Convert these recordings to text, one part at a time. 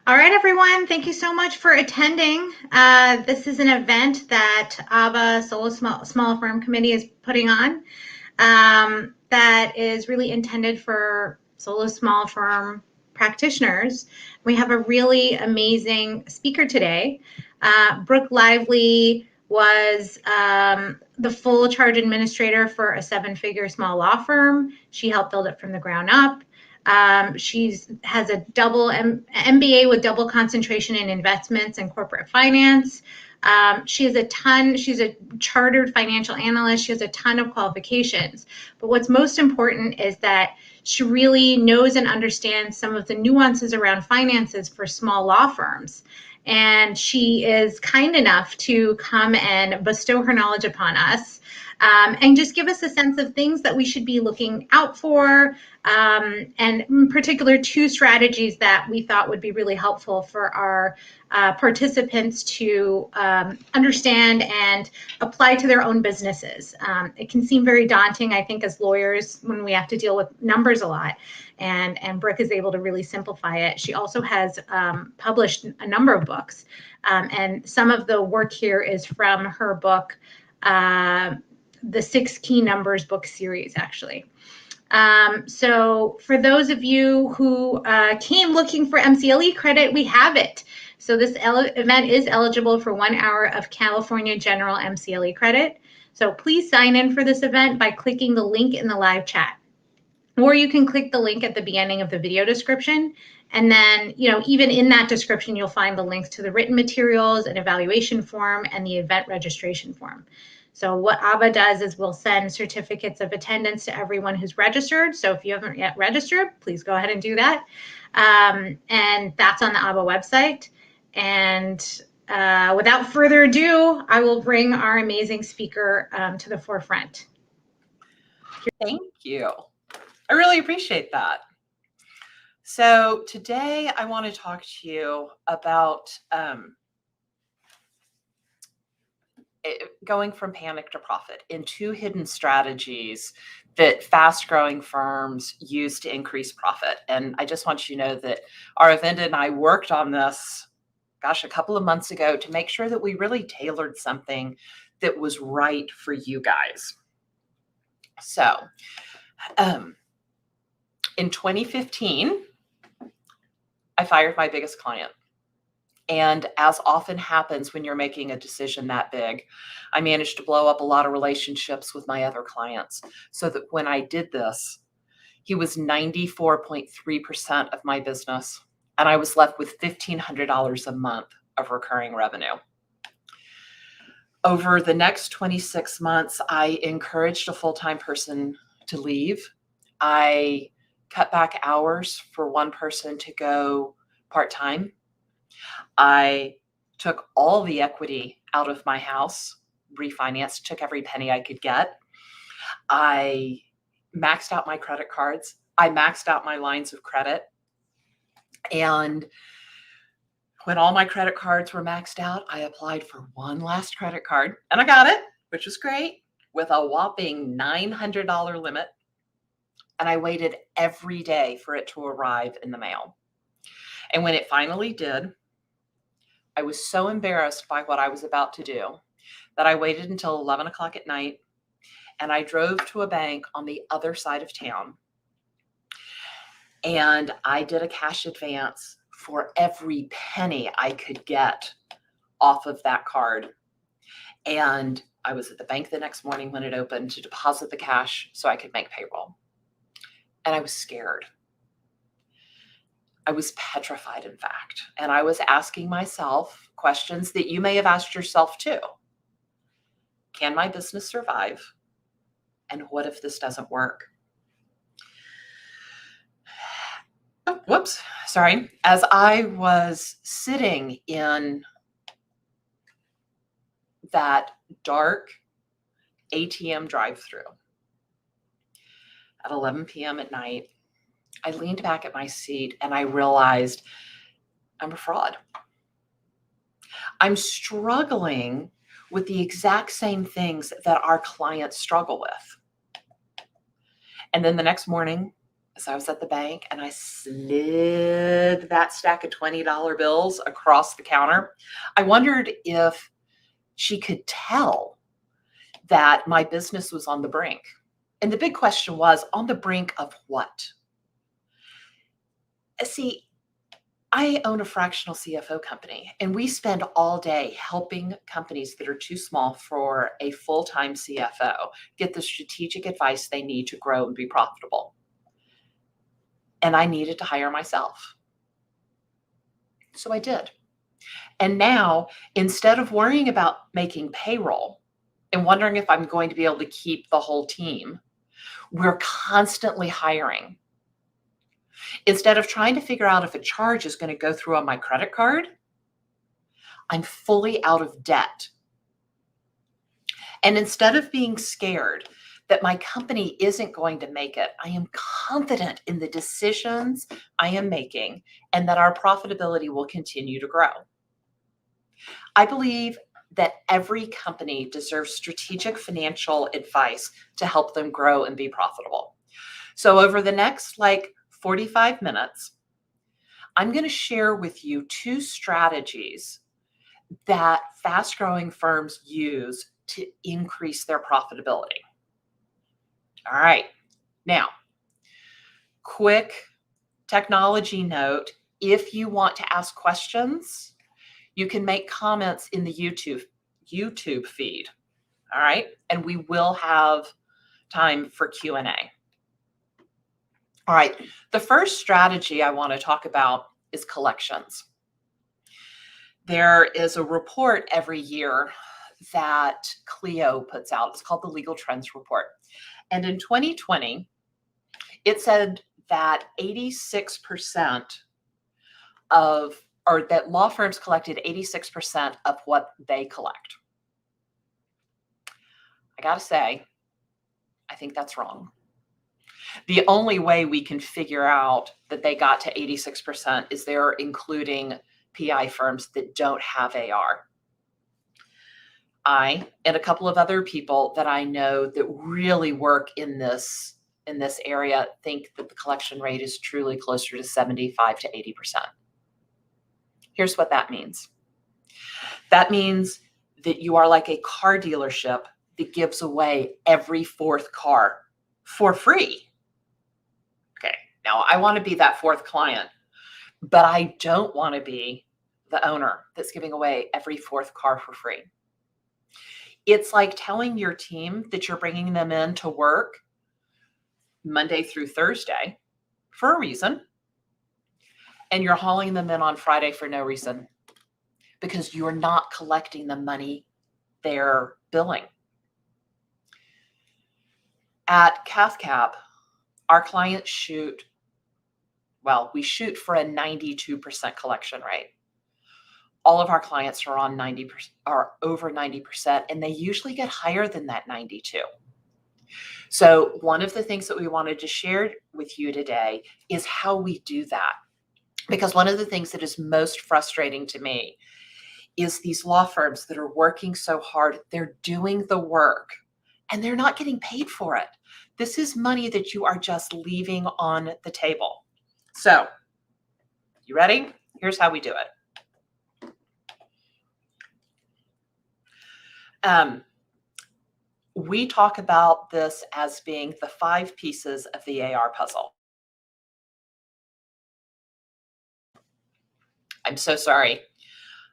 All right, everyone. Thank you so much for attending. This is an event that AABA Solo Small Firm Committee is putting on that is really intended for solo small firm practitioners. We have a really amazing speaker today. Brooke Lively was the full charge administrator for a 7-figure small law firm. She helped build it from the ground up. She has a double MBA with double concentration in investments and corporate finance. She's a chartered financial analyst. She has a ton of qualifications. But what's most important is that she really knows and understands some of the nuances around finances for small law firms. And she is kind enough to come and bestow her knowledge upon us. And just give us a sense of things that we should be looking out for, and in particular 2 strategies that we thought would be really helpful for our participants to understand and apply to their own businesses. It can seem very daunting, I think, as lawyers when we have to deal with numbers a lot, and Brooke is able to really simplify it. She also has published a number of books, and some of the work here is from her book, the 6 Key Numbers book series, actually. So for those of you who came looking for MCLE credit, we have it. So this event is eligible for 1 hour of California General MCLE credit. So please sign in for this event by clicking the link in the live chat. Or you can click the link at the beginning of the video description. And then, even in that description, you'll find the links to the written materials, an evaluation form, and the event registration form. So what AABA does is we'll send certificates of attendance to everyone who's registered. So if you haven't yet registered, please go ahead and do that. And that's on the AABA website. And without further ado, I will bring our amazing speaker to the forefront. Thank you. I really appreciate that. So today I want to talk to you about going from panic to profit in 2 hidden strategies that fast-growing firms use to increase profit. And I just want you to know that our event and I worked on this, a couple of months ago to make sure that we really tailored something that was right for you guys. So in 2015, I fired my biggest client. And as often happens when you're making a decision that big, I managed to blow up a lot of relationships with my other clients so that when I did this, he was 94.3% of my business, and I was left with $1,500 a month of recurring revenue. Over the next 26 months, I encouraged a full-time person to leave. I cut back hours for one person to go part-time. I took all the equity out of my house, refinanced, took every penny I could get. I maxed out my credit cards. I maxed out my lines of credit. And when all my credit cards were maxed out, I applied for one last credit card, and I got it, which was great, with a whopping $900 limit. And I waited every day for it to arrive in the mail. And when it finally did, I was so embarrassed by what I was about to do that I waited until 11 o'clock at night, and I drove to a bank on the other side of town. And I did a cash advance for every penny I could get off of that card. And I was at the bank the next morning when it opened to deposit the cash so I could make payroll. And I was scared. I was petrified, in fact. And I was asking myself questions that you may have asked yourself too. Can my business survive? And what if this doesn't work? Oh, whoops, sorry. As I was sitting in that dark ATM drive-through at 11 p.m. at night, I leaned back at my seat and I realized I'm a fraud. I'm struggling with the exact same things that our clients struggle with. And then the next morning, So I was at the bank and I slid that stack of $20 bills across the counter. I wondered if she could tell that my business was on the brink. And the big question was, on the brink of what? See, I own a fractional CFO company, and we spend all day helping companies that are too small for a full-time CFO get the strategic advice they need to grow and be profitable. And I needed to hire myself. So I did. And now, instead of worrying about making payroll and wondering if I'm going to be able to keep the whole team, we're constantly hiring. Instead of trying to figure out if a charge is going to go through on my credit card, I'm fully out of debt. And instead of being scared that my company isn't going to make it, I am confident in the decisions I am making and that our profitability will continue to grow. I believe that every company deserves strategic financial advice to help them grow and be profitable. So over the next 45 minutes, I'm going to share with you 2 strategies that fast-growing firms use to increase their profitability. All right. Now, quick technology note, if you want to ask questions, you can make comments in the YouTube feed. All right. And we will have time for Q&A. All right. The first strategy I want to talk about is collections. There is a report every year that Clio puts out. It's called the Legal Trends Report. And in 2020, it said that 86% that law firms collected 86% of what they collect. I got to say, I think that's wrong. The only way we can figure out that they got to 86% is they're including PI firms that don't have AR. I and a couple of other people that I know that really work in this area think that the collection rate is truly closer to 75 to 80%. Here's what that means. That means that you are like a car dealership that gives away every 4th car for free. Okay, now I want to be that 4th client, but I don't want to be the owner that's giving away every 4th car for free. It's like telling your team that you're bringing them in to work Monday through Thursday for a reason, and you're hauling them in on Friday for no reason because you're not collecting the money they're billing. At CathCap, our clients shoot for a 92% collection rate. All of our clients are on 90% or over 90%, and they usually get higher than that 92. So one of the things that we wanted to share with you today is how we do that. Because one of the things that is most frustrating to me is these law firms that are working so hard, they're doing the work and they're not getting paid for it. This is money that you are just leaving on the table. So, you ready? Here's how we do it. We talk about this as being the 5 pieces of the AR puzzle. I'm so sorry.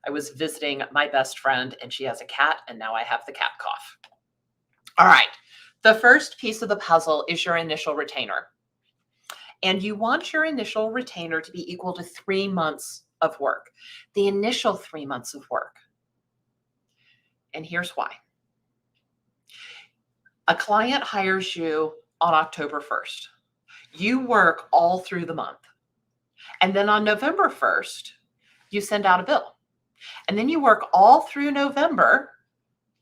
I was visiting my best friend and she has a cat, and now I have the cat cough. All right. The first piece of the puzzle is your initial retainer. And you want your initial retainer to be equal to 3 months of work. The initial 3 months of work. And here's why. A client hires you on October 1st. You work all through the month. And then on November 1st, you send out a bill. And then you work all through November.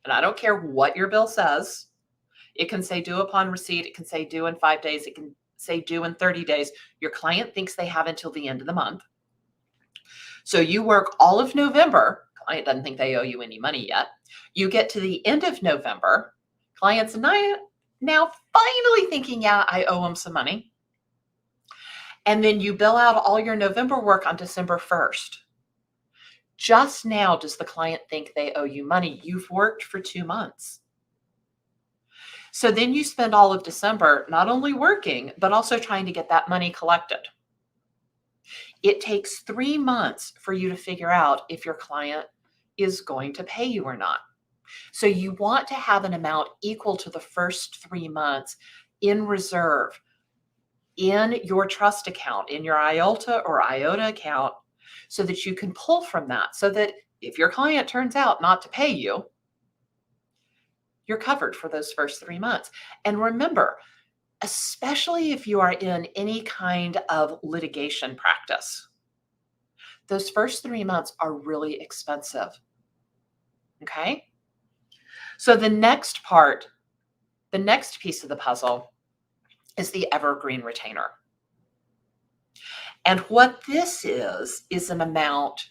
And I don't care what your bill says. It can say due upon receipt. It can say due in 5 days. It can say due in 30 days. Your client thinks they have until the end of the month. So you work all of November. Client doesn't think they owe you any money yet. You get to the end of November. Client's now finally thinking, yeah, I owe them some money. And then you bill out all your November work on December 1st. Just now does the client think they owe you money. You've worked for 2 months. So then you spend all of December not only working, but also trying to get that money collected. It takes 3 months for you to figure out if your client is going to pay you or not. So you want to have an amount equal to the first 3 months in reserve in your trust account, in your IOLTA or IOTA account, so that you can pull from that, so that if your client turns out not to pay you, you're covered for those first 3 months. And remember, especially if you are in any kind of litigation practice, those first 3 months are really expensive. Okay? So the next piece of the puzzle is the evergreen retainer. And what this is an amount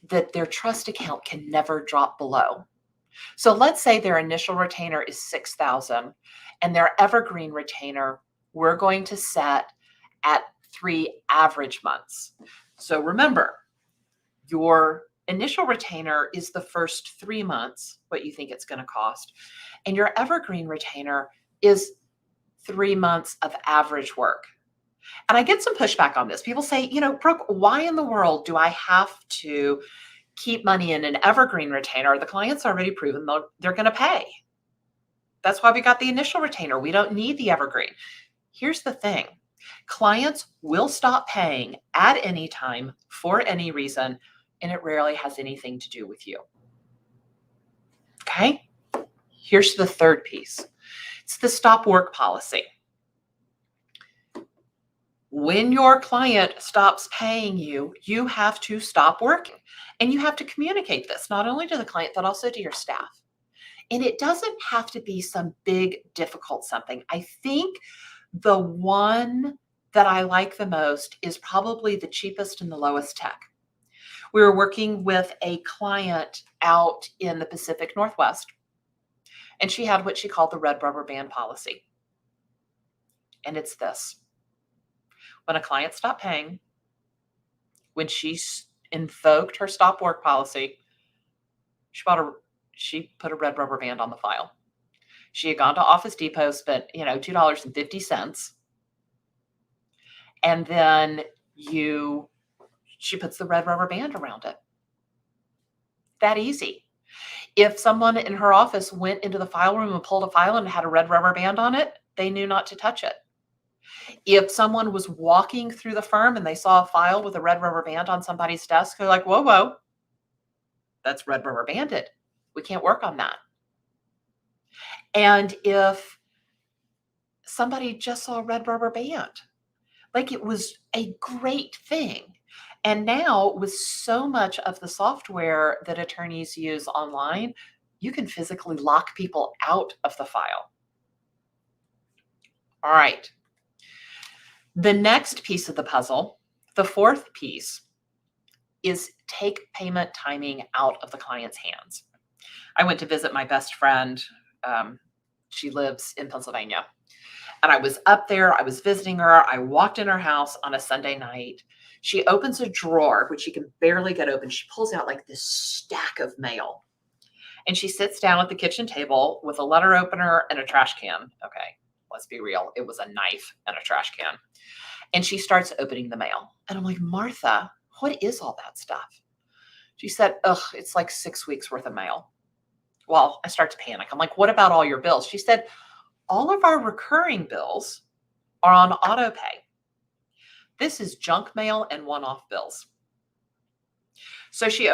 that their trust account can never drop below. So let's say their initial retainer is $6,000 and their evergreen retainer we're going to set at 3 average months. So remember, your initial retainer is the first 3 months, what you think it's going to cost, and your evergreen retainer is 3 months of average work. And I get some pushback on this. People say, Brooke, why in the world do I have to keep money in an evergreen retainer? The client's already proven they're going to pay. That's why we got the initial retainer. We don't need the evergreen. Here's the thing. Clients will stop paying at any time for any reason, and it rarely has anything to do with you. Okay? Here's the third piece. It's the stop work policy. When your client stops paying you, you have to stop working. And you have to communicate this, not only to the client, but also to your staff. And it doesn't have to be some big, difficult something. I think the one that I like the most is probably the cheapest and the lowest tech. We were working with a client out in the Pacific Northwest, and she had what she called the red rubber band policy. And it's this. When a client stopped paying, when she invoked her stop work policy, she put a red rubber band on the file. She had gone to Office Depot, spent, $2.50. And then she puts the red rubber band around it. That easy. If someone in her office went into the file room and pulled a file and had a red rubber band on it, they knew not to touch it. If someone was walking through the firm and they saw a file with a red rubber band on somebody's desk, they're like, whoa, that's red rubber banded. We can't work on that. And if somebody just saw a red rubber band, like, it was a great thing. And now with so much of the software that attorneys use online, you can physically lock people out of the file. All right. The next piece of the puzzle, the fourth piece, is take payment timing out of the client's hands. I went to visit my best friend. She lives in Pennsylvania. And I was up there. I was visiting her. I walked in her house on a Sunday night. She opens a drawer, which she can barely get open. She pulls out like this stack of mail. And she sits down at the kitchen table with a letter opener and a trash can. Okay, let's be real. It was a knife and a trash can. And she starts opening the mail. And I'm like, Martha, what is all that stuff? She said, it's like 6 weeks worth of mail. Well, I start to panic. I'm like, what about all your bills? She said, all of our recurring bills are on auto pay. This is junk mail and one-off bills. So she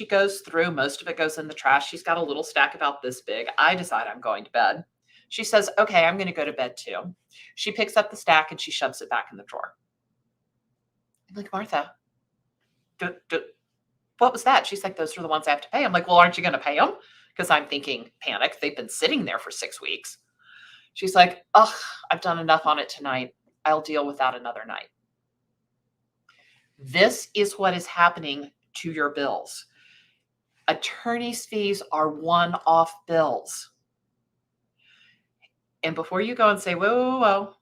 goes through, most of it goes in the trash. She's got a little stack about this big. I decide I'm going to bed. She says, okay, I'm going to go to bed too. She picks up the stack and she shoves it back in the drawer. I'm like, Martha, what was that? She's like, those are the ones I have to pay. I'm like, well, aren't you going to pay them? Because I'm thinking, panic. They've been sitting there for 6 weeks. She's like, I've done enough on it tonight. I'll deal with that another night. This is what is happening to your bills. Attorney's fees are one-off bills. And before you go and say, whoa,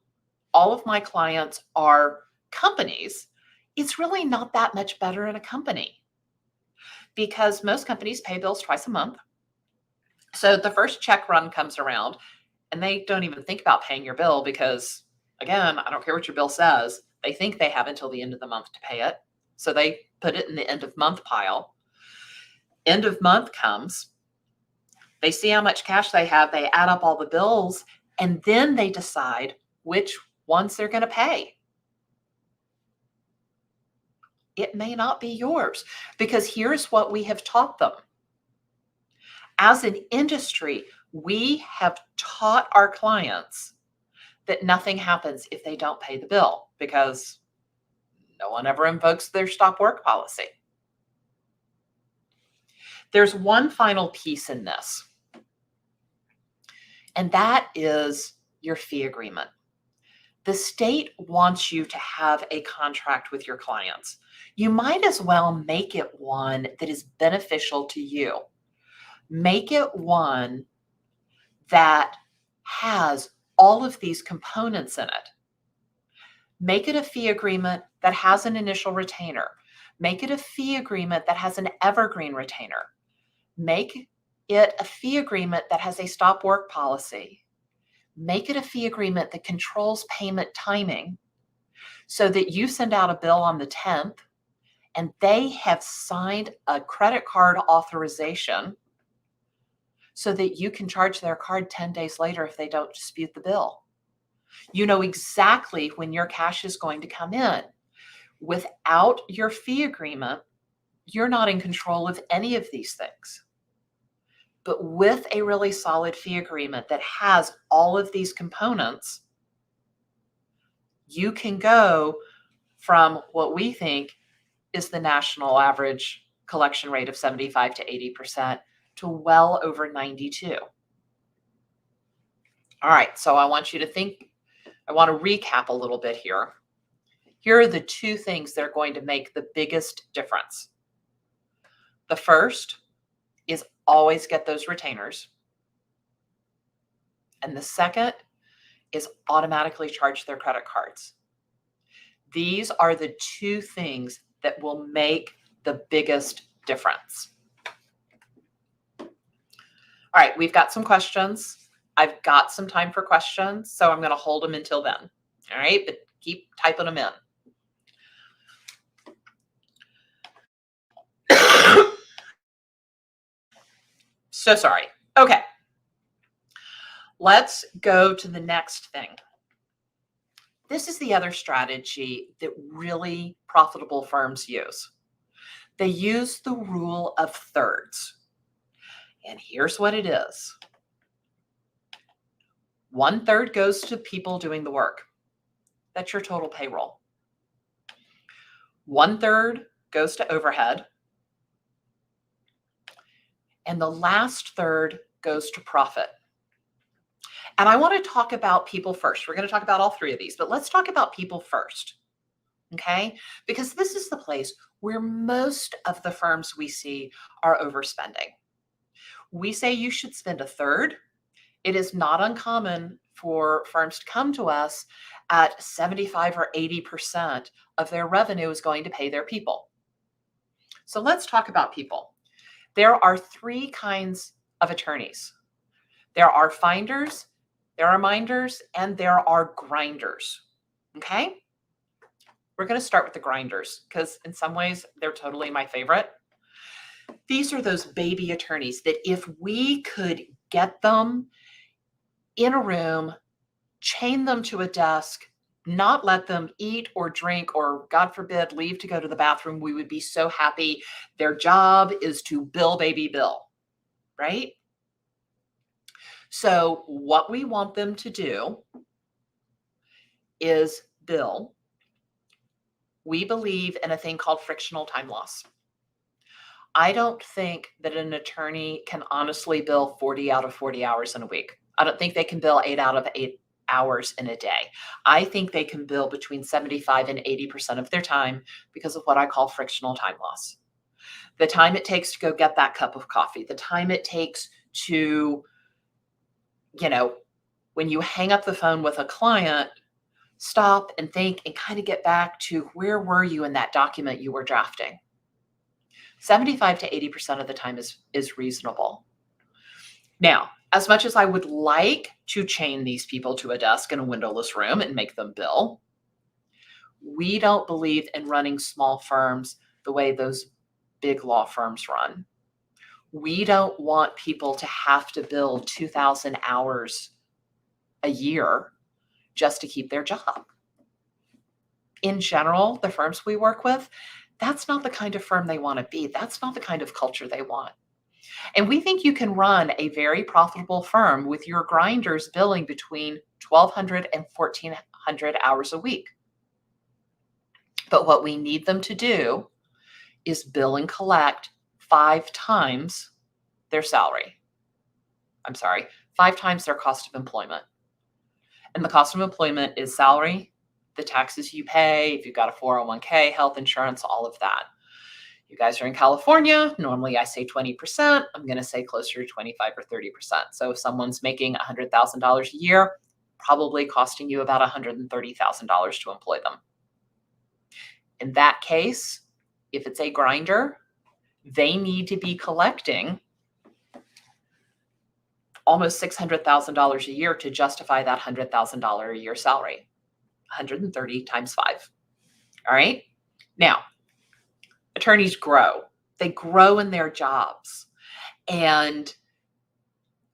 all of my clients are companies, it's really not that much better in a company because most companies pay bills twice a month. So the first check run comes around and they don't even think about paying your bill because, again, I don't care what your bill says. They think they have until the end of the month to pay it. So they put it in the end of month pile. End of month comes. They see how much cash they have. They add up all the bills, and then they decide which ones they're going to pay. It may not be yours because here's what we have taught them. As an industry, we have taught our clients that nothing happens if they don't pay the bill because no one ever invokes their stop work policy. There's one final piece in this, and that is your fee agreement. The state wants you to have a contract with your clients. You might as well make it one that is beneficial to you. Make it one that has all of these components in it. Make it a fee agreement that has an initial retainer. Make it a fee agreement that has an evergreen retainer. Make it a fee agreement that has a stop work policy. Make it a fee agreement that controls payment timing so that you send out a bill on the 10th and they have signed a credit card authorization so that you can charge their card 10 days later if they don't dispute the bill. You know exactly when your cash is going to come in. Without your fee agreement, you're not in control of any of these things. But with a really solid fee agreement that has all of these components, you can go from what we think is the national average collection rate of 75 to 80% to well over 92. All right, so I want to recap a little bit here. Here are the two things that are going to make the biggest difference. The first is always get those retainers. And the second is automatically charge their credit cards. These are the two things that will make the biggest difference. All right, we've got some questions. I've got some time for questions, so I'm going to hold them until then. All right, but keep typing them in. So sorry. Okay. Let's go to the next thing. This is the other strategy that really profitable firms use. They use the rule of thirds. And here's what it is. 1/3 goes to people doing the work. That's your total payroll. 1/3 goes to overhead. And the last third goes to profit. And I want to talk about people first. We're going to talk about all three of these, but let's talk about people first. Okay? Because this is the place where most of the firms we see are overspending. We say you should spend 1/3. It is not uncommon for firms to come to us at 75 or 80% of their revenue is going to pay their people. So let's talk about people. There are three kinds of attorneys. There are finders, there are minders, and there are grinders. Okay? We're going to start with the grinders because in some ways they're totally my favorite. These are those baby attorneys that if we could get them in a room, chain them to a desk, not let them eat or drink or, God forbid, leave to go to the bathroom, we would be so happy. Their job is to bill, baby, bill, right? So what we want them to do is bill. We believe in a thing called frictional time loss. I don't think that an attorney can honestly bill 40 out of 40 hours in a week. I don't think they can bill 8 out of 8 hours in a day. I think they can bill between 75 and 80% of their time because of what I call frictional time loss. The time it takes to go get that cup of coffee, the time it takes to, when you hang up the phone with a client, stop and think and kind of get back to where were you in that document you were drafting. 75 to 80% of the time is reasonable. Now, as much as I would like to chain these people to a desk in a windowless room and make them bill, we don't believe in running small firms the way those big law firms run. We don't want people to have to bill 2,000 hours a year just to keep their job. In general, the firms we work with, that's not the kind of firm they want to be. That's not the kind of culture they want. And we think you can run a very profitable firm with your grinders billing between 1,200 and 1,400 hours a week. But what we need them to do is bill and collect 5 times their salary. I'm sorry, 5 times their cost of employment. And the cost of employment is salary, the taxes you pay, if you've got a 401k, health insurance, all of that. You guys are in California. Normally I say 20%. I'm going to say closer to 25 or 30%. So if someone's making $100,000 a year, probably costing you about $130,000 to employ them. In that case, if it's a grinder, they need to be collecting almost $600,000 a year to justify that $100,000 a year salary. 130 times 5. All right. Now, attorneys grow. They grow in their jobs. And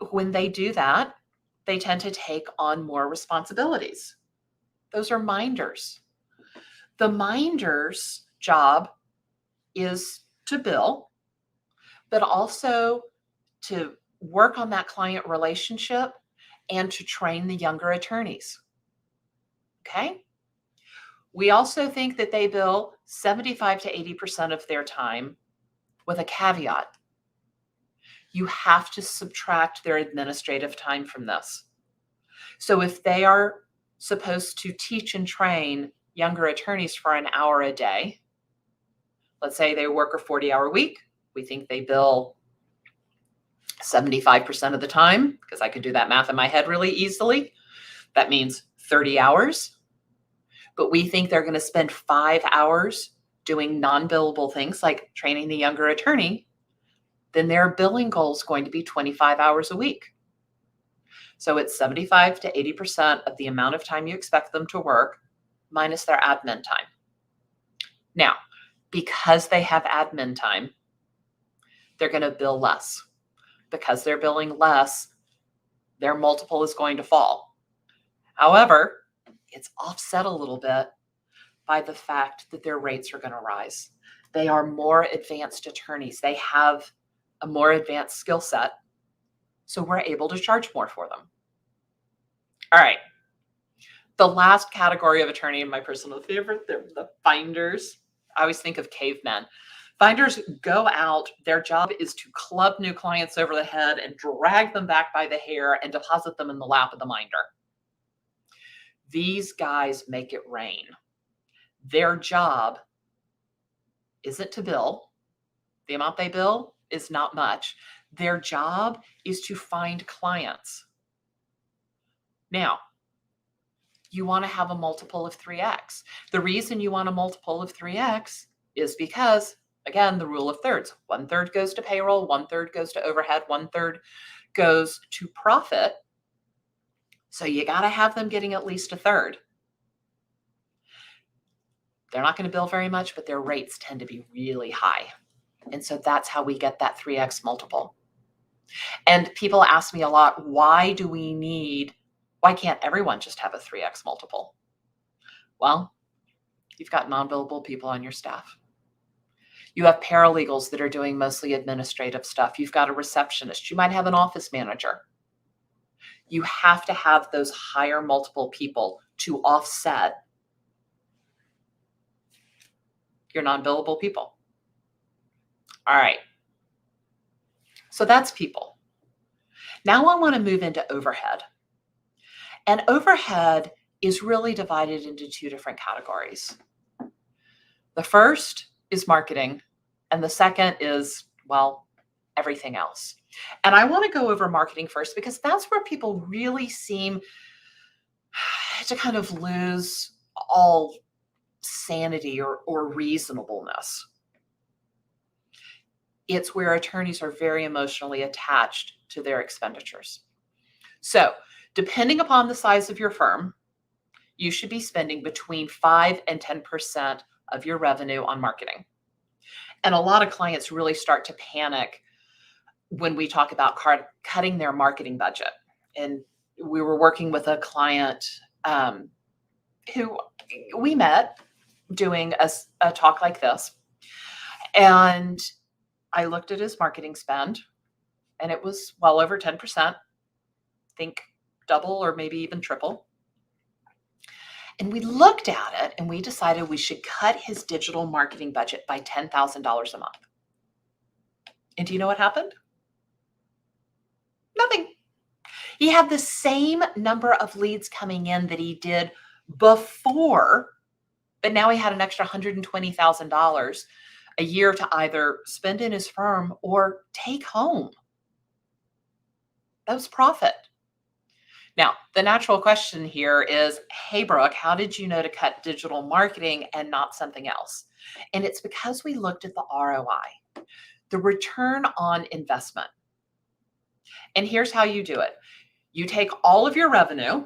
when they do that, they tend to take on more responsibilities. Those are minders. The minder's job is to bill, but also to work on that client relationship and to train the younger attorneys. Okay? We also think that they bill 75 to 80% of their time with a caveat. You have to subtract their administrative time from this. So if they are supposed to teach and train younger attorneys for an hour a day, let's say they work a 40-hour week, we think they bill 75% of the time, because I could do that math in my head really easily. That means 30 hours. But we think they're going to spend 5 hours doing non-billable things like training the younger attorney, then their billing goal is going to be 25 hours a week. So it's 75 to 80% of the amount of time you expect them to work minus their admin time. Now, because they have admin time, they're going to bill less. Because they're billing less, their multiple is going to fall. However, it's offset a little bit by the fact that their rates are going to rise. They are more advanced attorneys. They have a more advanced skill set, so we're able to charge more for them. All right. The last category of attorney, and my personal favorite, they're the finders. I always think of cavemen. Finders go out, their job is to club new clients over the head and drag them back by the hair and deposit them in the lap of the minder. These guys make it rain. Their job isn't to bill. The amount they bill is not much. Their job is to find clients. Now, you want to have a multiple of 3x. The reason you want a multiple of 3x is because, again, the rule of thirds. 1/3 goes to payroll, 1/3 goes to overhead, 1/3 goes to profit. So you got to have them getting at least 1/3. They're not going to bill very much, but their rates tend to be really high. And so that's how we get that 3x multiple. And people ask me a lot, why can't everyone just have a 3x multiple? Well, you've got non-billable people on your staff. You have paralegals that are doing mostly administrative stuff. You've got a receptionist. You might have an office manager. You have to have those higher multiple people to offset your non-billable people. All right. So that's people. Now I want to move into overhead. And overhead is really divided into 2 different categories. The first is marketing, and the second is, well, everything else. And I want to go over marketing first because that's where people really seem to kind of lose all sanity or reasonableness. It's where attorneys are very emotionally attached to their expenditures. So, depending upon the size of your firm, you should be spending between 5 and 10% of your revenue on marketing. And a lot of clients really start to panic when we talk about cutting their marketing budget. And we were working with a client who we met doing a talk like this. And I looked at his marketing spend, and it was well over 10%, think double or maybe even triple. And we looked at it and we decided we should cut his digital marketing budget by $10,000 a month. And do you know what happened? Nothing. He had the same number of leads coming in that he did before, but now he had an extra $120,000 a year to either spend in his firm or take home. That was profit. Now, the natural question here is, hey, Brooke, how did you know to cut digital marketing and not something else? And it's because we looked at the ROI, the return on investment. And here's how you do it. You take all of your revenue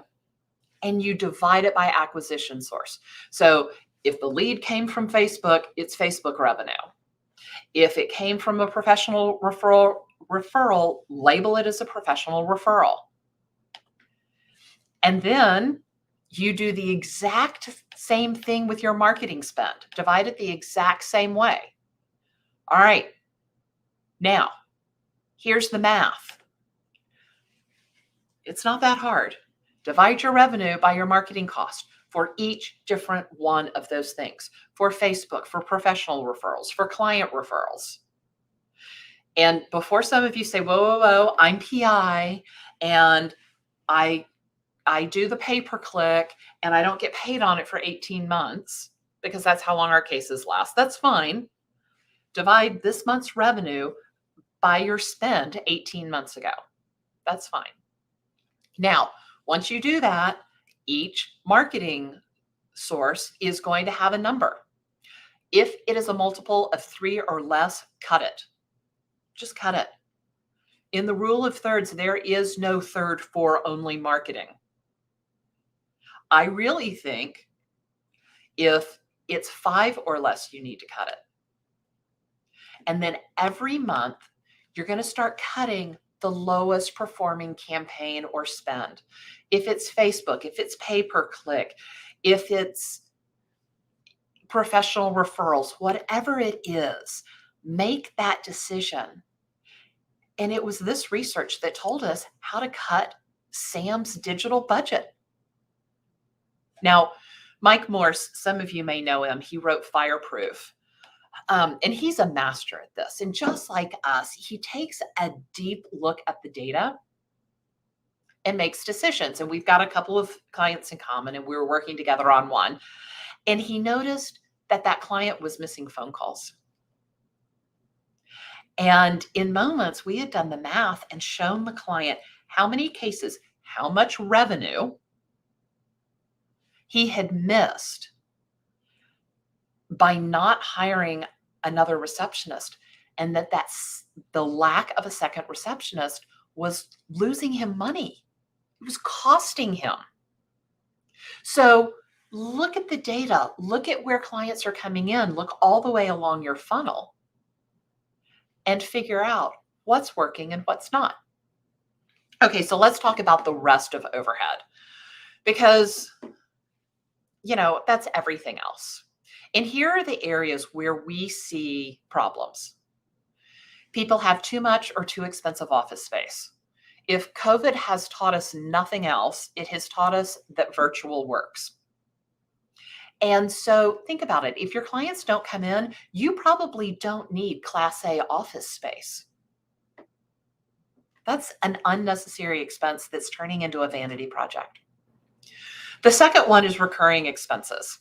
and you divide it by acquisition source. So if the lead came from Facebook, it's Facebook revenue. If it came from a professional referral, label it as a professional referral. And then you do the exact same thing with your marketing spend. Divide it the exact same way. All right. Now, here's the math. It's not that hard. Divide your revenue by your marketing cost for each different one of those things. For Facebook, for professional referrals, for client referrals. And before some of you say, whoa, I'm PI and I do the pay-per-click and I don't get paid on it for 18 months because that's how long our cases last. That's fine. Divide this month's revenue by your spend 18 months ago. That's fine. Now, once you do that, each marketing source is going to have a number. If it is a multiple of 3 or less, cut it. Just cut it. In the rule of thirds, there is no third for only marketing. I really think if it's 5 or less, you need to cut it. And then every month, you're going to start cutting the lowest performing campaign or spend. If it's Facebook, if it's pay-per-click, if it's professional referrals, whatever it is, make that decision. And it was this research that told us how to cut Sam's digital budget. Now, Mike Morse, some of you may know him. He wrote Fireproof. And he's a master at this. And just like us, he takes a deep look at the data and makes decisions. And we've got a couple of clients in common, and we were working together on one. And he noticed that that client was missing phone calls. And in moments, we had done the math and shown the client how many cases, how much revenue he had missed by not hiring another receptionist, and that's the lack of a second receptionist was losing him money. It was costing him. So look at the data, look at where clients are coming in, look all the way along your funnel and figure out what's working and what's not. Okay, so let's talk about the rest of overhead, because that's everything else. And here are the areas where we see problems. People have too much or too expensive office space. If COVID has taught us nothing else, it has taught us that virtual works. And so think about it. If your clients don't come in, you probably don't need Class A office space. That's an unnecessary expense that's turning into a vanity project. The second one is recurring expenses,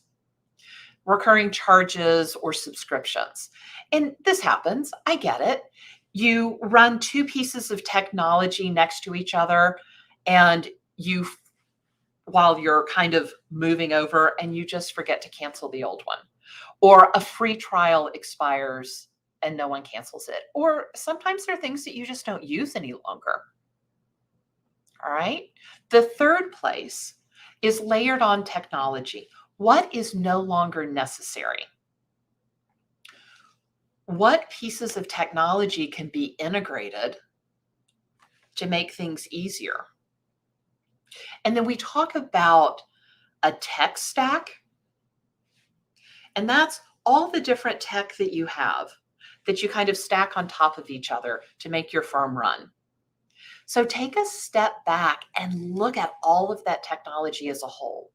recurring charges or subscriptions. And this happens. I get it. You run two pieces of technology next to each other and you while you're kind of moving over and you just forget to cancel the old one. Or a free trial expires and no one cancels it. Or sometimes there are things that you just don't use any longer. All right. The third place is layered on technology. What is no longer necessary? What pieces of technology can be integrated to make things easier? And then we talk about a tech stack, and that's all the different tech that you have that you kind of stack on top of each other to make your firm run. So take a step back and look at all of that technology as a whole.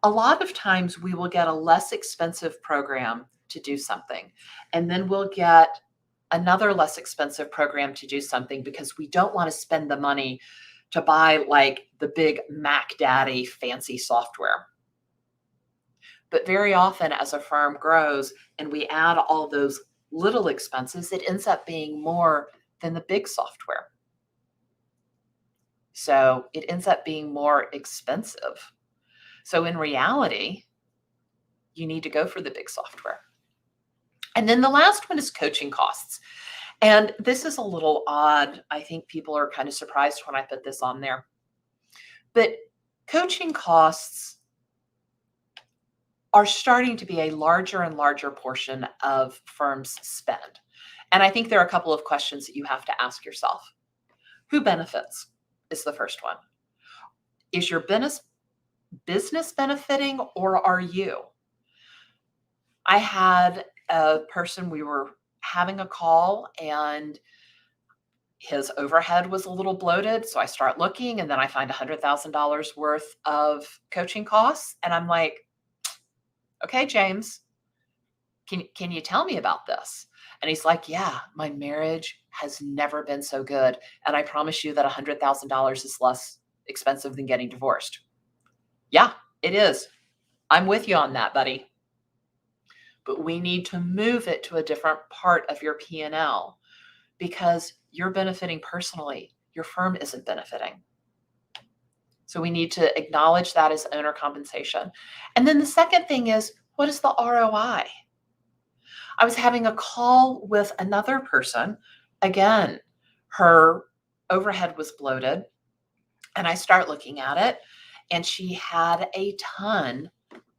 A lot of times we will get a less expensive program to do something, and then we'll get another less expensive program to do something because we don't want to spend the money to buy like the big Mac Daddy fancy software. But very often as a firm grows and we add all those little expenses, it ends up being more than the big software. So it ends up being more expensive. So in reality, you need to go for the big software. And then the last one is coaching costs. And this is a little odd. I think people are kind of surprised when I put this on there. But coaching costs are starting to be a larger and larger portion of firms' spend. And I think there are a couple of questions that you have to ask yourself. Who benefits is the first one. Is your business benefiting, or are you? I had a person, we were having a call and his overhead was a little bloated. So I start looking and then I find $100,000 worth of coaching costs. And I'm like, okay, James, can you tell me about this? And he's like, yeah, my marriage has never been so good. And I promise you that $100,000 is less expensive than getting divorced. Yeah, it is. I'm with you on that, buddy. But we need to move it to a different part of your P&L because you're benefiting personally. Your firm isn't benefiting. So we need to acknowledge that as owner compensation. And then the second thing is, what is the ROI? I was having a call with another person. Again, her overhead was bloated. And I start looking at it, and she had a ton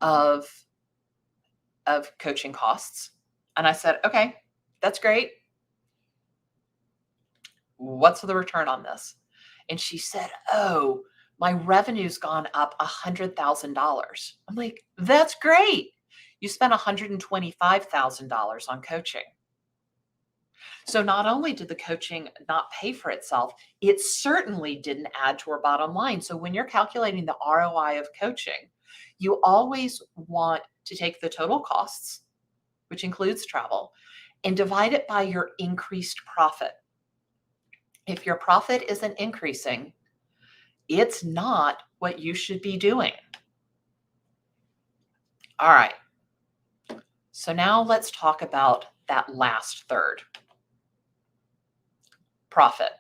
of coaching costs. And I said, okay, that's great. What's the return on this? And she said, oh, my revenue's gone up $100,000. I'm like, that's great. You spent $125,000 on coaching. So not only did the coaching not pay for itself, it certainly didn't add to her bottom line. So when you're calculating the ROI of coaching, you always want to take the total costs, which includes travel, and divide it by your increased profit. If your profit isn't increasing, it's not what you should be doing. All right. So now let's talk about that last third. Profit.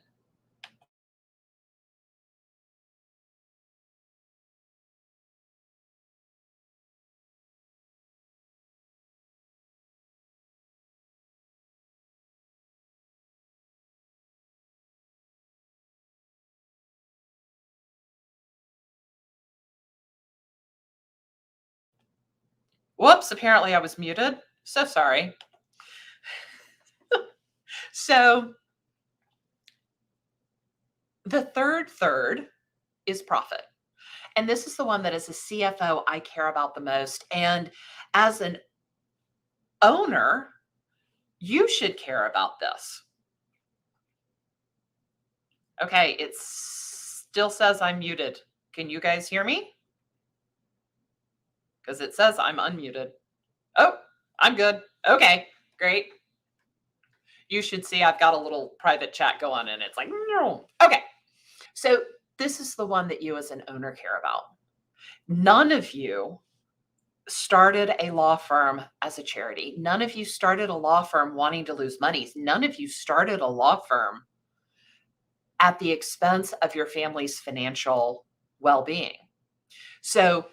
Whoops, apparently I was muted. So sorry. So the third is profit. And this is the one that as a CFO, I care about the most. And as an owner, you should care about this. Okay, it still says I'm muted. Can you guys hear me? Because it says I'm unmuted. Oh, I'm good. Okay, great. You should see I've got a little private chat going and it's like, no. Okay. So this is the one that you as an owner care about. None of you started a law firm as a charity. None of you started a law firm wanting to lose money. None of you started a law firm at the expense of your family's financial well-being. So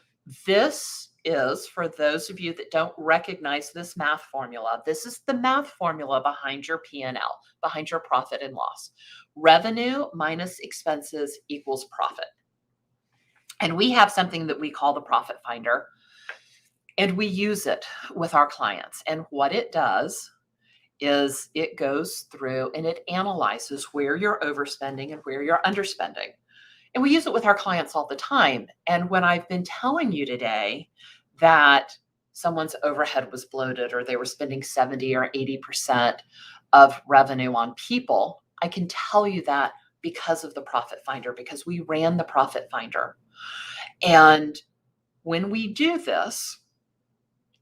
this is, for those of you that don't recognize this math formula, this is the math formula behind your P&L, behind your profit and loss. Revenue minus expenses equals profit. And we have something that we call the Profit Finder, and we use it with our clients. And what it does is it goes through and it analyzes where you're overspending and where you're underspending. And we use it with our clients all the time. And when I've been telling you today that someone's overhead was bloated or they were spending 70 or 80% of revenue on people, I can tell you that because of the Profit Finder, because we ran the Profit Finder. And when we do this,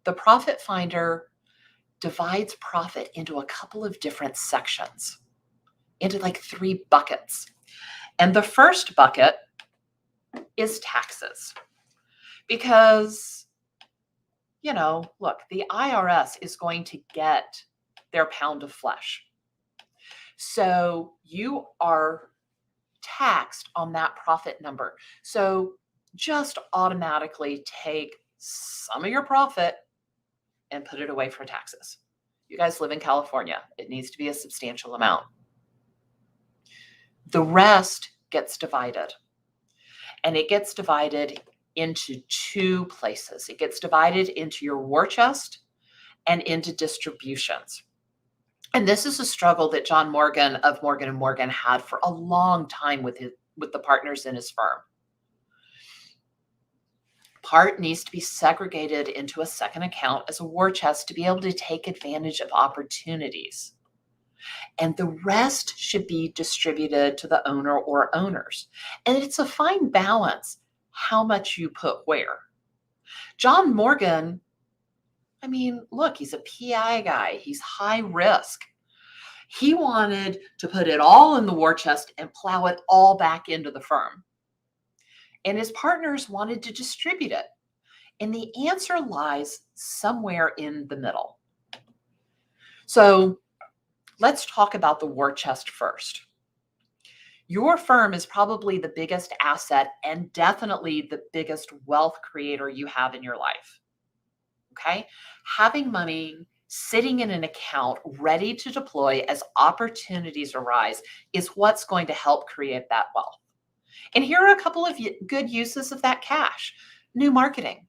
the Profit Finder divides profit into a couple of different sections, into like 3 buckets. And the first bucket is taxes. Because, look, the IRS is going to get their pound of flesh. So you are taxed on that profit number. So just automatically take some of your profit and put it away for taxes. You guys live in California. It needs to be a substantial amount. The rest gets divided. And it gets divided into 2 places. It gets divided into your war chest and into distributions. And this is a struggle that John Morgan of Morgan & Morgan had for a long time with the partners in his firm. Part needs to be segregated into a second account as a war chest to be able to take advantage of opportunities. And the rest should be distributed to the owner or owners. And it's a fine balance how much you put where. John Morgan, look, he's a PI guy. He's high risk. He wanted to put it all in the war chest and plow it all back into the firm. And his partners wanted to distribute it. And the answer lies somewhere in the middle. So let's talk about the war chest first. Your firm is probably the biggest asset and definitely the biggest wealth creator you have in your life. Okay? Having money sitting in an account ready to deploy as opportunities arise is what's going to help create that wealth. And here are a couple of good uses of that cash. New marketing.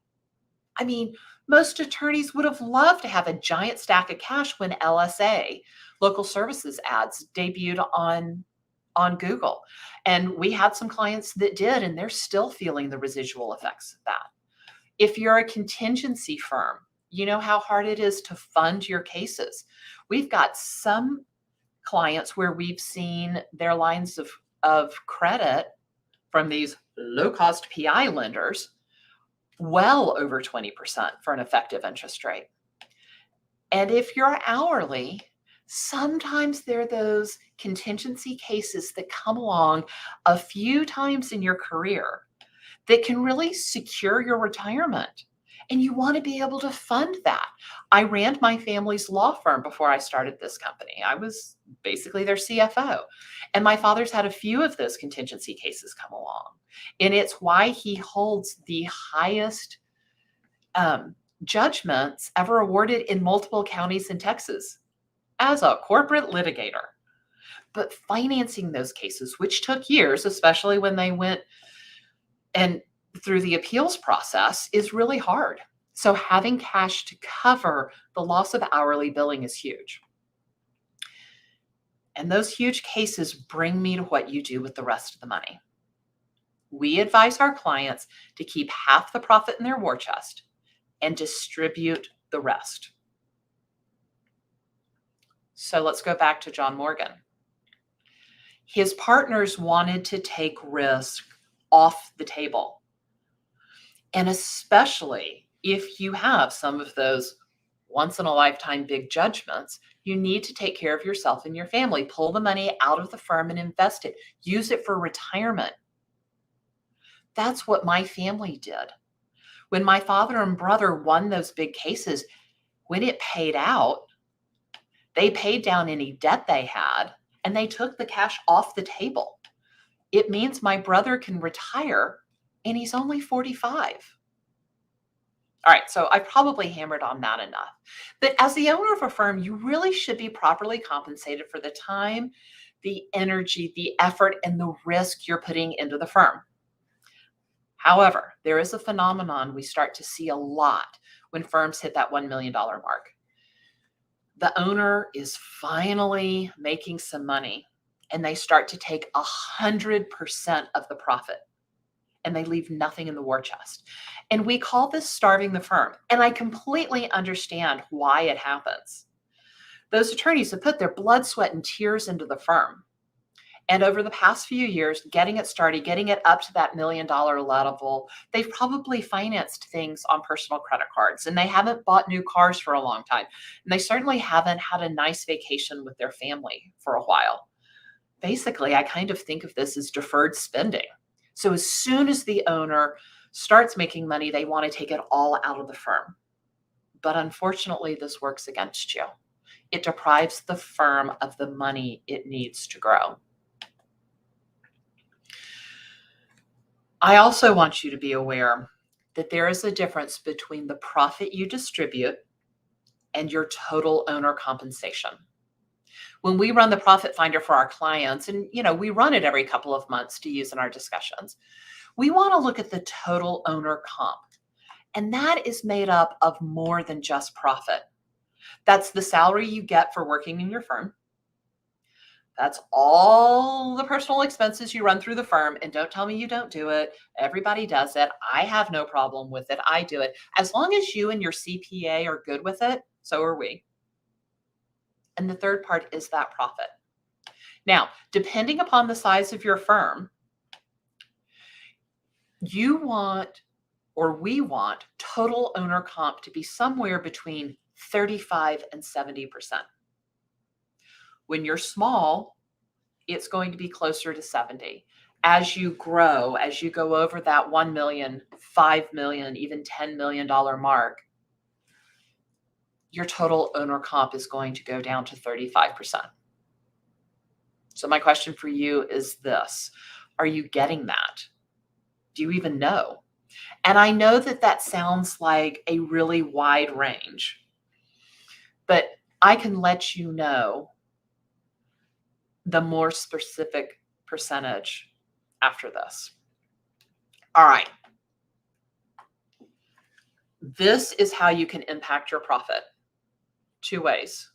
Most attorneys would have loved to have a giant stack of cash when LSA, local services ads, debuted on Google. And we had some clients that did, and they're still feeling the residual effects of that. If you're a contingency firm, you know how hard it is to fund your cases. We've got some clients where we've seen their lines of credit from these low-cost PI lenders well over 20% for an effective interest rate. And if you're hourly, sometimes there are those contingency cases that come along a few times in your career that can really secure your retirement. And you want to be able to fund that. I ran my family's law firm before I started this company. I was basically their CFO. And my father's had a few of those contingency cases come along. And it's why he holds the highest judgments ever awarded in multiple counties in Texas as a corporate litigator. But financing those cases, which took years, especially when they went and through the appeals process, is really hard. So having cash to cover the loss of hourly billing is huge. And those huge cases bring me to what you do with the rest of the money. We advise our clients to keep half the profit in their war chest and distribute the rest. So let's go back to John Morgan. His partners wanted to take risk off the table. And especially if you have some of those once-in-a-lifetime big judgments, you need to take care of yourself and your family. Pull the money out of the firm and invest it. Use it for retirement. That's what my family did. When my father and brother won those big cases, when it paid out, they paid down any debt they had, and they took the cash off the table. It means my brother can retire and he's only 45. All right, so I probably hammered on that enough. But as the owner of a firm, you really should be properly compensated for the time, the energy, the effort, and the risk you're putting into the firm. However, there is a phenomenon we start to see a lot when firms hit that $1 million mark. The owner is finally making some money, and they start to take 100% of the profit, and they leave nothing in the war chest. And we call this starving the firm. And I completely understand why it happens. Those attorneys have put their blood, sweat, and tears into the firm. And over the past few years, getting it started, getting it up to that $1 million level, they've probably financed things on personal credit cards, and they haven't bought new cars for a long time. And they certainly haven't had a nice vacation with their family for a while. Basically, I kind of think of this as deferred spending. So as soon as the owner starts making money, they want to take it all out of the firm. But unfortunately, this works against you. It deprives the firm of the money it needs to grow. I also want you to be aware that there is a difference between the profit you distribute and your total owner compensation. When we run the profit finder for our clients, and we run it every couple of months to use in our discussions, we want to look at the total owner comp. And that is made up of more than just profit. That's the salary you get for working in your firm. That's all the personal expenses you run through the firm. And don't tell me you don't do it. Everybody does it. I have no problem with it. I do it. As long as you and your CPA are good with it, so are we. And the third part is that profit. Now, depending upon the size of your firm, we want total owner comp to be somewhere between 35 and 70%. When you're small, it's going to be closer to 70. As you grow, as you go over that 1 million, 5 million, even $10 million mark, your total owner comp is going to go down to 35%. So my question for you is this: are you getting that? Do you even know? And I know that sounds like a really wide range, but I can let you know the more specific percentage after this. All right. This is how you can impact your profit. 2 ways.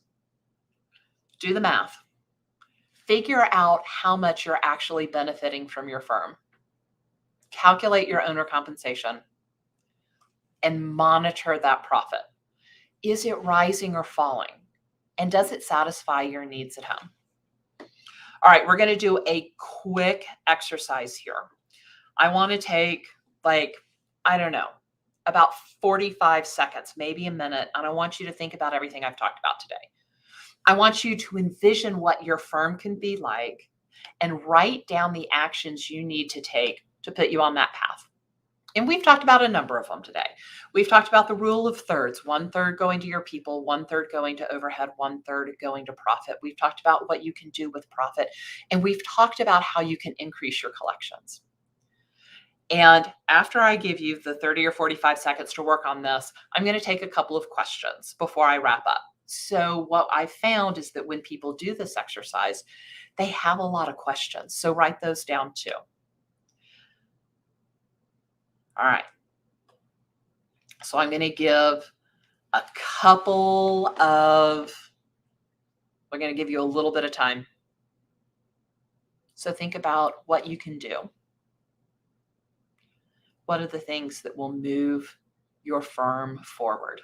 Do the math. Figure out how much you're actually benefiting from your firm. Calculate your owner compensation and monitor that profit. Is it rising or falling? And does it satisfy your needs at home? All right, we're going to do a quick exercise here. I want to take about 45 seconds, maybe a minute, and I want you to think about everything I've talked about today. I want you to envision what your firm can be like and write down the actions you need to take to put you on that path. And we've talked about a number of them today. We've talked about the rule of thirds: 1/3 going to your people, 1/3 going to overhead, 1/3 going to profit. We've talked about what you can do with profit, and we've talked about how you can increase your collections. And after I give you the 30 or 45 seconds to work on this, I'm going to take a couple of questions before I wrap up. So what I found is that when people do this exercise, they have a lot of questions. So write those down too. All right. So I'm going to give we're going to give you a little bit of time. So think about what you can do. What are the things that will move your firm forward?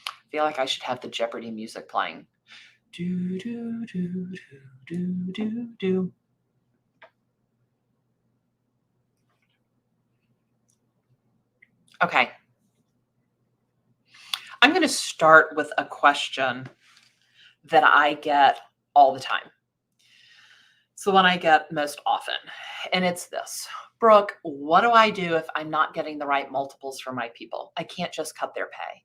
I feel like I should have the Jeopardy music playing. Do, do, do, do, do, do, do. Okay. I'm going to start with a question that I get all the time. It's the one I get most often. And it's this: Brooke, what do I do if I'm not getting the right multiples for my people? I can't just cut their pay.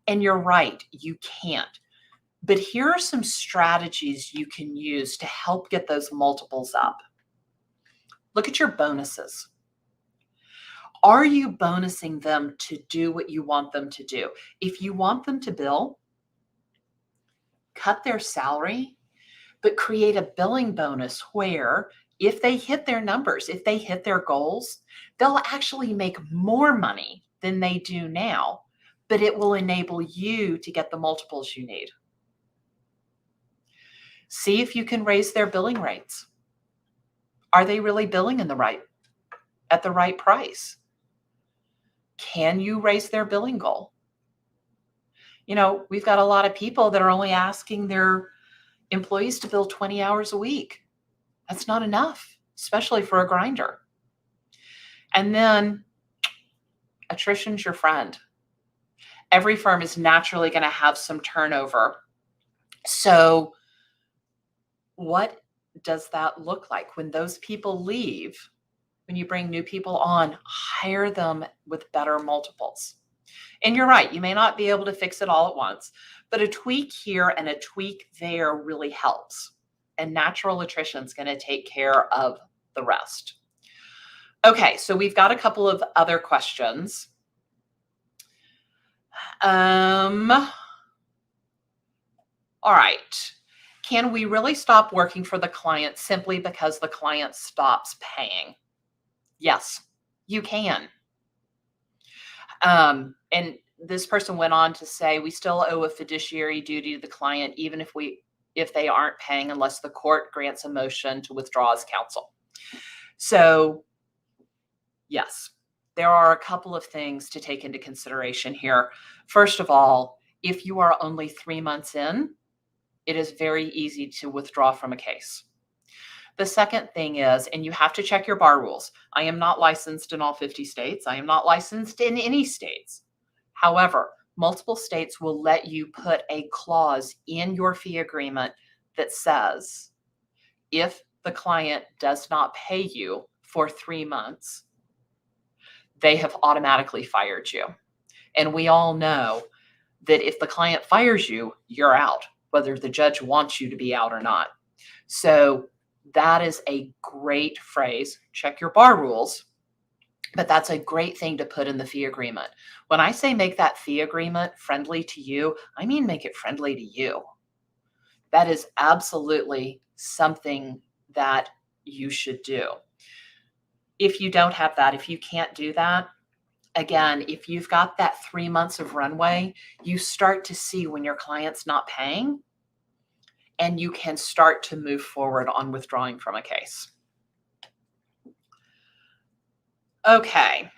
And you're right, you can't. But here are some strategies you can use to help get those multiples up. Look at your bonuses. Are you bonusing them to do what you want them to do? If you want them to bill, cut their salary, but create a billing bonus where if they hit their numbers, if they hit their goals, they'll actually make more money than they do now, but it will enable you to get the multiples you need. See if you can raise their billing rates. Are they really billing at the right price? Can you raise their billing goal? You know, we've got a lot of people that are only asking their employees to bill 20 hours a week. That's not enough, especially for a grinder. And then attrition's your friend. Every firm is naturally going to have some turnover. So what does that look like? When those people leave, when you bring new people on, hire them with better multiples. And you're right, you may not be able to fix it all at once, but a tweak here and a tweak there really helps. And natural attrition is going to take care of the rest. Okay, so we've got a couple of other questions. All right. Can we really stop working for the client simply because the client stops paying? Yes, you can. And this person went on to say, we still owe a fiduciary duty to the client, even if they aren't paying, unless the court grants a motion to withdraw as counsel. So yes, there are a couple of things to take into consideration here. First of all, if you are only 3 months in, it is very easy to withdraw from a case. The second thing is, and you have to check your bar rules. I am not licensed in all 50 states. I am not licensed in any states. However, multiple states will let you put a clause in your fee agreement that says, if the client does not pay you for 3 months, they have automatically fired you. And we all know that if the client fires you, you're out, whether the judge wants you to be out or not. So that is a great phrase. Check your bar rules, but that's a great thing to put in the fee agreement. When I say make that fee agreement friendly to you, I mean make it friendly to you. That is absolutely something that you should do. If you don't have that, if you can't do that, again, if you've got that 3 months of runway, you start to see when your client's not paying, and you can start to move forward on withdrawing from a case. Okay.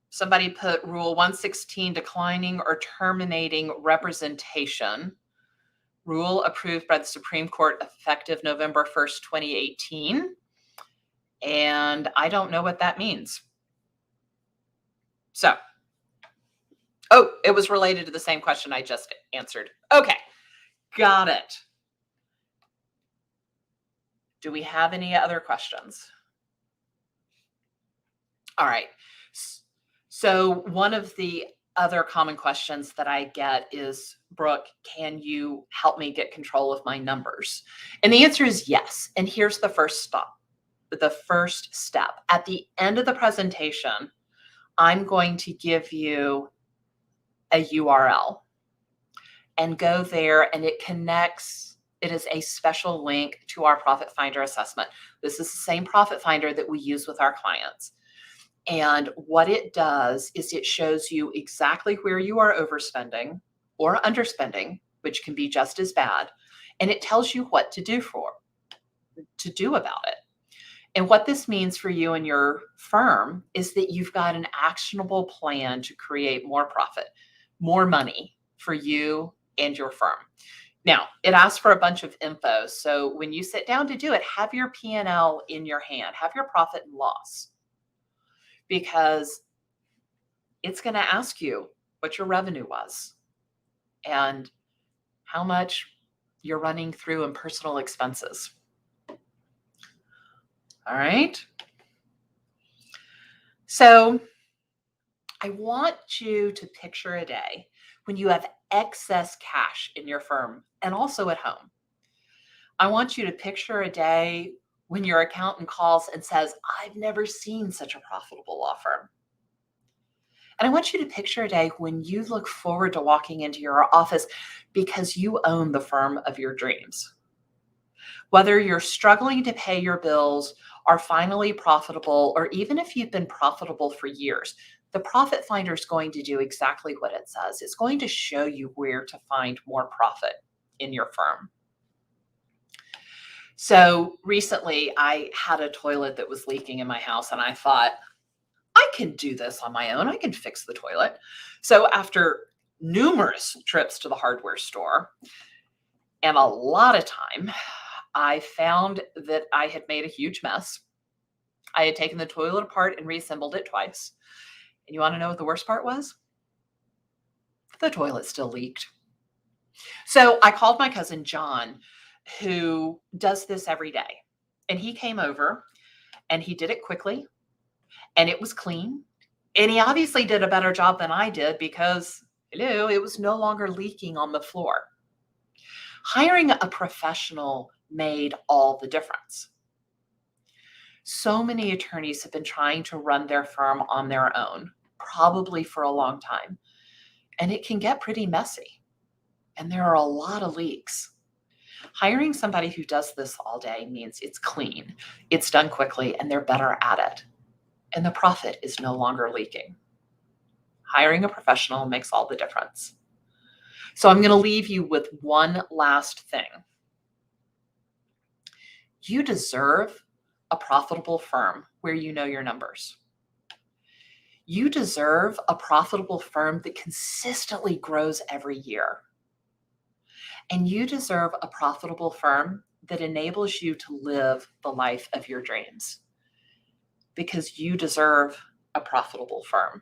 Somebody put Rule 116, declining or terminating representation. Rule approved by the Supreme Court effective November 1st, 2018. And I don't know what that means. So, oh, it was related to the same question I just answered. Okay, got it. Do we have any other questions? All right. So one of the other common questions that I get is, Brooke, can you help me get control of my numbers? And the answer is yes. And here's the first step. At the end of the presentation, I'm going to give you a URL and go there, and it connects. It is a special link to our Profit Finder assessment. This is the same Profit Finder that we use with our clients. And what it does is it shows you exactly where you are overspending or underspending, which can be just as bad. And it tells you what to do about it. And what this means for you and your firm is that you've got an actionable plan to create more profit, more money for you and your firm. Now, it asks for a bunch of info. So when you sit down to do it, have your P&L in your hand, have your profit and loss, because it's going to ask you what your revenue was and how much you're running through in personal expenses. All right. So I want you to picture a day when you have excess cash in your firm and also at home, I want you to picture a day when your accountant calls and says, I've never seen such a profitable law firm. And I want you to picture a day when you look forward to walking into your office because you own the firm of your dreams. Whether you're struggling to pay your bills, are finally profitable, or even if you've been profitable for years, the Profit Finder is going to do exactly what it says. It's going to show you where to find more profit in your firm. So recently I had a toilet that was leaking in my house, and I thought, I can do this on my own. I can fix the toilet. So after numerous trips to the hardware store and a lot of time, I found that I had made a huge mess. I had taken the toilet apart and reassembled it twice. And you want to know what the worst part was? The toilet still leaked. So I called my cousin John, who does this every day. And he came over and he did it quickly and it was clean. And he obviously did a better job than I did because, hello, it was no longer leaking on the floor. Hiring a professional made all the difference. So many attorneys have been trying to run their firm on their own, probably for a long time. And it can get pretty messy. And there are a lot of leaks. Hiring somebody who does this all day means it's clean, it's done quickly, and they're better at it. And the profit is no longer leaking. Hiring a professional makes all the difference. So I'm going to leave you with one last thing. You deserve a profitable firm where you know your numbers. You deserve a profitable firm that consistently grows every year. And you deserve a profitable firm that enables you to live the life of your dreams, because you deserve a profitable firm.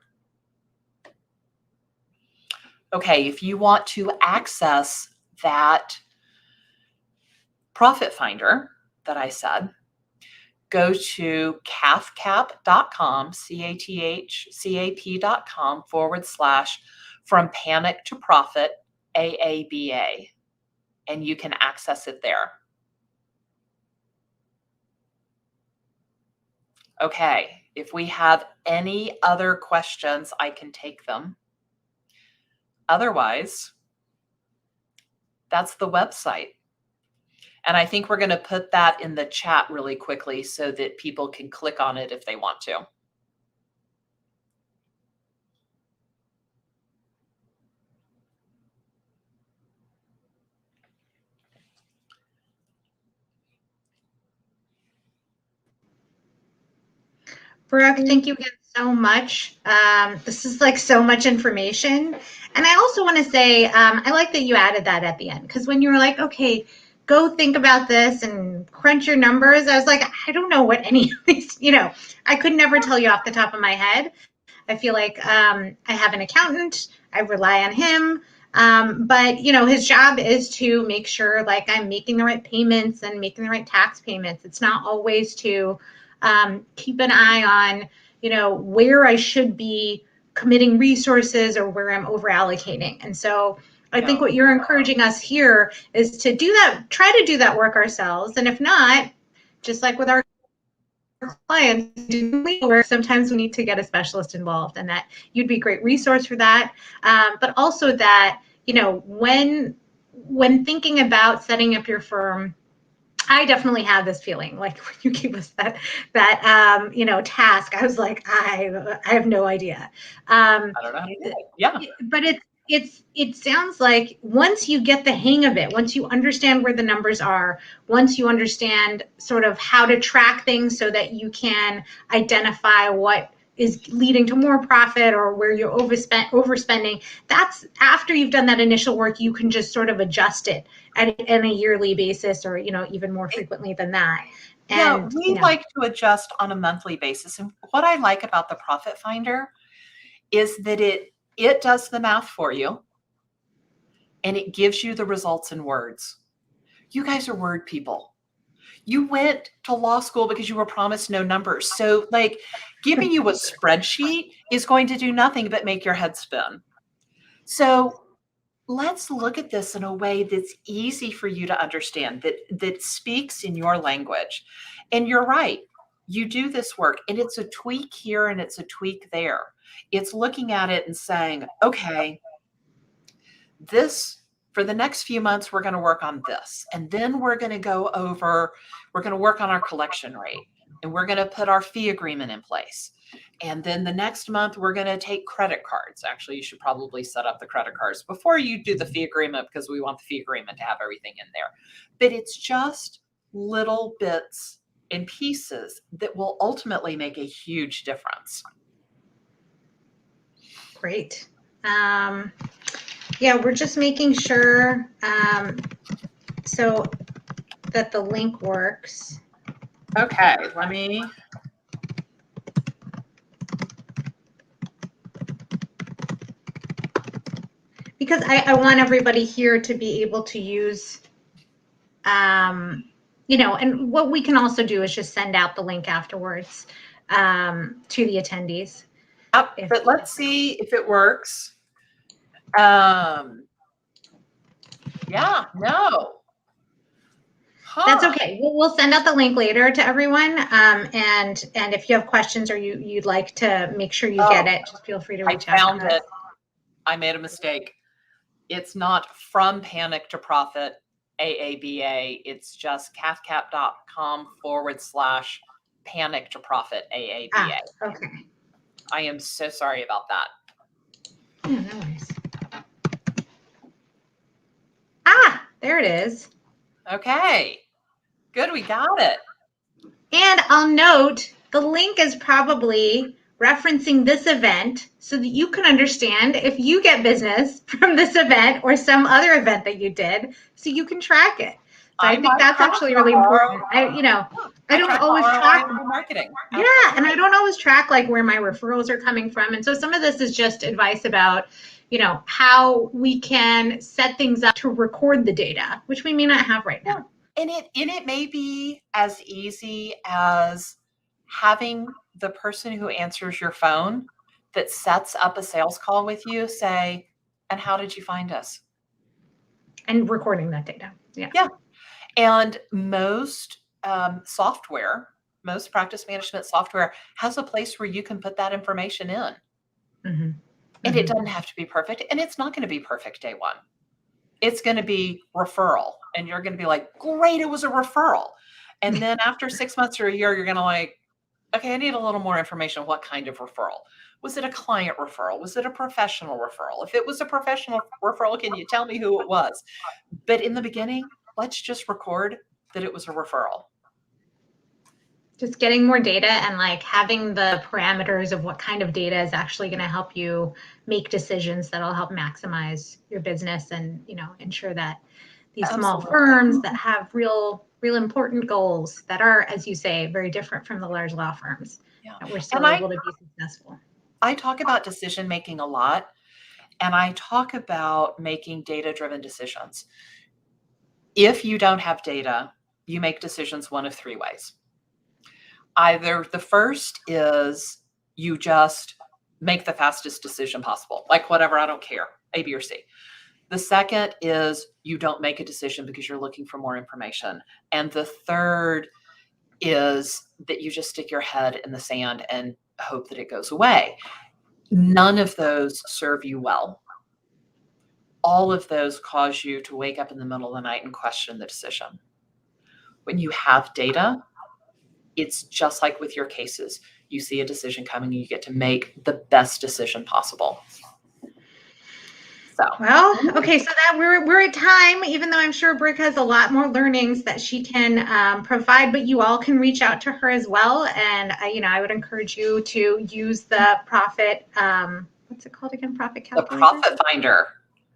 Okay, if you want to access that Profit Finder that I said, go to cathcap.com, cathcap.com /from panic to profit AABA, and you can access it there. Okay, if we have any other questions, I can take them. Otherwise, that's the website. And I think we're going to put that in the chat really quickly so that people can click on it if they want to. Brooke, thank you again so much. This is like so much information. And I also want to say, I like that you added that at the end, because when you were like, okay, go think about this and crunch your numbers, I was like, I don't know what any of these, I could never tell you off the top of my head. I feel like I have an accountant, I rely on him. But his job is to make sure like I'm making the right payments and making the right tax payments. It's not always to keep an eye on, where I should be committing resources or where I'm over allocating. And so I think what you're encouraging us here is to do that, try to do that work ourselves. And if not, just like with our clients do legal work, sometimes we need to get a specialist involved, and that you'd be a great resource for that. But also that, when thinking about setting up your firm, I definitely have this feeling like when you gave us that task, I was like, I have no idea. I don't know how to do it. Yeah. But it sounds like once you get the hang of it, once you understand where the numbers are, once you understand sort of how to track things so that you can identify what is leading to more profit or where you're overspending, that's after you've done that initial work, you can just sort of adjust it on a yearly basis or, even more frequently than that. And we like to adjust on a monthly basis. And what I like about the Profit Finder is that it does the math for you and it gives you the results in words. You guys are word people. You went to law school because you were promised no numbers. So like giving you a spreadsheet is going to do nothing but make your head spin. So let's look at this in a way that's easy for you to understand, that speaks in your language. And you're right. You do this work, and it's a tweak here and it's a tweak there. It's looking at it and saying, okay, this for the next few months, we're going to work on this. And then we're going to work on our collection rate, and we're going to put our fee agreement in place. And then the next month, we're going to take credit cards. Actually, you should probably set up the credit cards before you do the fee agreement, because we want the fee agreement to have everything in there. But it's just little bits and pieces that will ultimately make a huge difference. Great. Yeah, we're just making sure so that the link works. Okay, let me. Because I want everybody here to be able to use, you know, and what we can also do is just send out the link afterwards to the attendees. Yep, but let's see if it works. Yeah, no. Huh. That's okay. We'll send out the link later to everyone. And if you have questions or you'd like to make sure you get it, just feel free to reach out. I found it. I made a mistake. It's not from Panic to Profit AABA. It's just cathcap.com/Panic to Profit AABA. Okay. I am so sorry about that. Yeah, no worries. There it is. Okay. Good, we got it. And I'll note the link is probably referencing this event so that you can understand if you get business from this event or some other event that you did, so you can track it. So I think that's actually really important. I don't always track marketing. Yeah, and I don't always track like where my referrals are coming from. And so some of this is just advice about, you know, how we can set things up to record the data, which we may not have right now. And it may be as easy as having the person who answers your phone that sets up a sales call with you say, and how did you find us? And recording that data. Yeah. Yeah. And most software, most practice management software has a place where you can put that information in. Mm-hmm. And it doesn't have to be perfect. And it's not going to be perfect day one. It's going to be referral. And you're going to be like, great, it was a referral. And then after 6 months or a year, you're going to like, okay, I need a little more information. What kind of referral? Was it a client referral? Was it a professional referral? If it was a professional referral, can you tell me who it was? But in the beginning, let's just record that it was a referral. Just getting more data and like having the parameters of what kind of data is actually going to help you make decisions that'll help maximize your business and, you know, ensure that these small firms that have real important goals that are, as you say, very different from the large law firms, that we're still able to be successful. I talk about decision making a lot, and I talk about making data-driven decisions. If you don't have data, you make decisions one of three ways. Either the first is you just make the fastest decision possible, like whatever, I don't care, A, B, or C. The second is you don't make a decision because you're looking for more information. And the third is that you just stick your head in the sand and hope that it goes away. None of those serve you well. All of those cause you to wake up in the middle of the night and question the decision. When you have data, it's just like with your cases. You see a decision coming, you get to make the best decision possible. So, well, okay, so that we're at time, even though I'm sure Brooke has a lot more learnings that she can provide, but you all can reach out to her as well. And I would encourage you to use the profit. What's it called again? Profit calculator. The Profit Finder.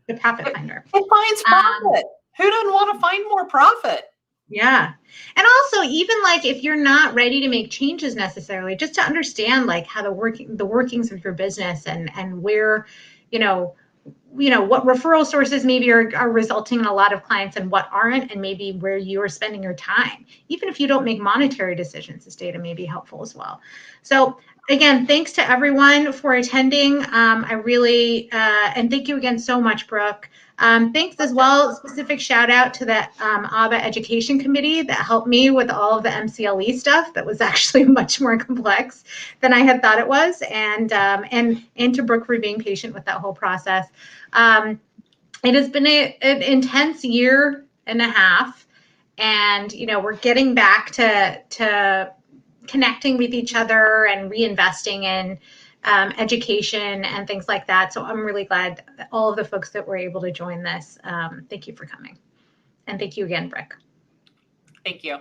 The Profit Finder. It finds profit. Who doesn't want to find more profit? Yeah. And also, even like if you're not ready to make changes necessarily, just to understand like how the workings of your business and where, what referral sources maybe are resulting in a lot of clients and what aren't, and maybe where you are spending your time. Even if you don't make monetary decisions, this data may be helpful as well. So again, thanks to everyone for attending. I really, and thank you again so much, Brooke. Thanks as well. Specific shout out to the AABA Education Committee that helped me with all of the MCLE stuff that was actually much more complex than I had thought it was, and to Brooke for being patient with that whole process. It has been an intense year and a half, and we're getting back to connecting with each other and reinvesting in education and things like that. So I'm really glad that all of the folks that were able to join this. Thank you for coming. And thank you again, Brooke. Thank you.